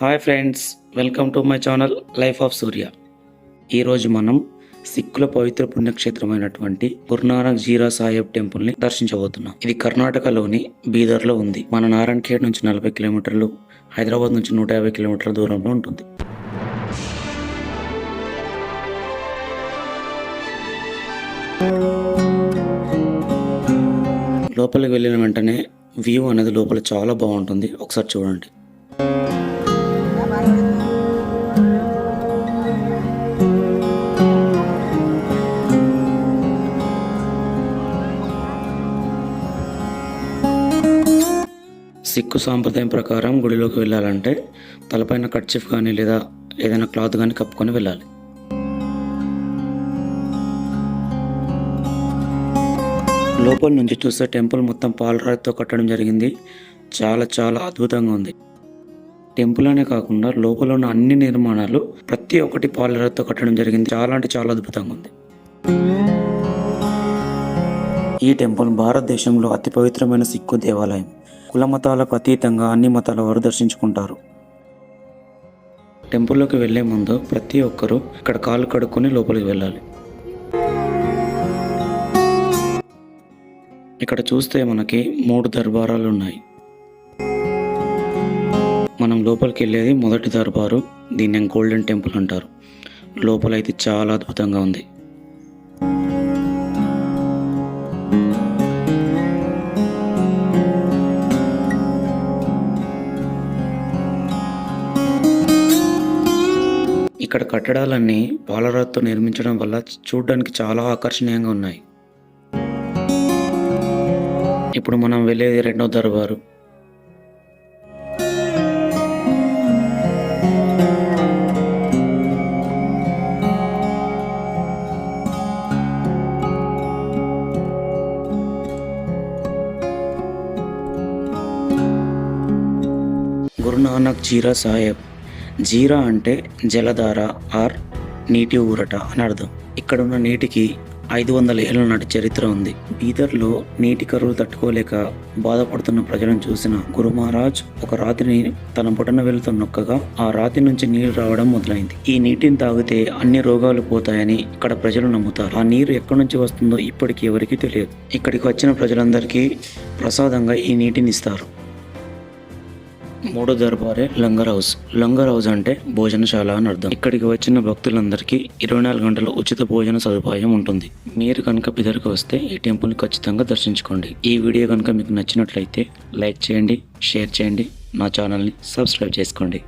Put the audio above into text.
Hi friends, welcome to my channel life of Surya. ఈరోజు మనం సిక్కుల పవిత్ర పుణ్యక్షేత్రమైనటువంటి గురునానక్ జీరా సాహెబ్ టెంపుల్ని దర్శించబోతున్నాం. ఇది కర్ణాటకలోని బీదర్లో ఉంది. మన నారాయణఖేడ్ నుంచి 40 కిలోమీటర్లు, హైదరాబాద్ నుంచి 150 కిలోమీటర్ల దూరంలో ఉంటుంది. లోపలికి వెళ్ళిన వెంటనే వ్యూ అనేది లోపల చాలా బాగుంటుంది. ఒకసారి చూడండి. సిక్కు సాంప్రదాయం ప్రకారం గుడిలోకి వెళ్ళాలంటే తలపైన కర్చీఫ్ కానీ లేదా ఏదైనా క్లాత్ కానీ కప్పుకొని వెళ్ళాలి. లోపల నుంచి చూస్తే టెంపుల్ మొత్తం పాలరాతితో కట్టడం జరిగింది. చాలా అద్భుతంగా ఉంది. టెంపుల్ అనే కాకుండా లోపల ఉన్న అన్ని నిర్మాణాలు ప్రతి ఒక్కటి పాలరాతితో కట్టడం జరిగింది. చాలా అద్భుతంగా ఉంది. ఈ టెంపుల్ భారతదేశంలో అతి పవిత్రమైన సిక్కు దేవాలయం. కుల మతాలకు అతీతంగా అన్ని మతాల వారు దర్శించుకుంటారు. టెంపుల్లోకి వెళ్లే ముందు ప్రతి ఒక్కరూ ఇక్కడ కాళ్ళు కడుక్కొని లోపలికి వెళ్ళాలి. ఇక్కడ చూస్తే మనకి 3 దర్బారాలు ఉన్నాయి. మనం లోపలికి వెళ్ళేది మొదటి దర్బారు. దీన్ని గోల్డెన్ టెంపుల్ అంటారు. లోపలైతే చాలా అద్భుతంగా ఉంది. ఇక్కడ కట్టడాలన్నీ పాలరాతితో నిర్మించడం వల్ల చూడడానికి చాలా ఆకర్షణీయంగా ఉన్నాయి. ఇప్పుడు మనం వెళ్ళేది 2వ దర్బారు. గురునానక్ జీరా సాహెబ్. జీరా అంటే జలధార ఆర్ నీటి ఊరట అని అర్థం. ఇక్కడున్న నీటికి 500 ఏళ్ల నాటి చరిత్ర ఉంది. బీదర్లో నీటి కరువు తట్టుకోలేక బాధపడుతున్న ప్రజలను చూసిన గురు మహారాజ్ ఒక రాతిని తన బొటన వేలుతో నొక్కగా ఆ రాతి నుంచి నీరు రావడం మొదలైంది. ఈ నీటిని తాగితే అన్ని రోగాలు పోతాయని ఇక్కడ ప్రజలు నమ్ముతారు. ఆ నీరు ఎక్కడి నుంచి వస్తుందో ఇప్పటికీ ఎవరికీ తెలియదు. ఇక్కడికి వచ్చిన ప్రజలందరికీ ప్రసాదంగా ఈ నీటిని ఇస్తారు. 3వ దర్బారే లంగర్ హౌస్. లంగర్ హౌస్ అంటే భోజనశాల అని అర్థం. ఇక్కడికి వచ్చిన భక్తులందరికీ 24 గంటల ఉచిత భోజన సదుపాయం ఉంటుంది. మీరు కనుక బీదర్కి వస్తే ఈ టెంపుల్ ఖచ్చితంగా దర్శించుకోండి. ఈ వీడియో కనుక మీకు నచ్చినట్లయితే లైక్ చేయండి, షేర్ చేయండి, నా ఛానల్ని సబ్స్క్రైబ్ చేసుకోండి.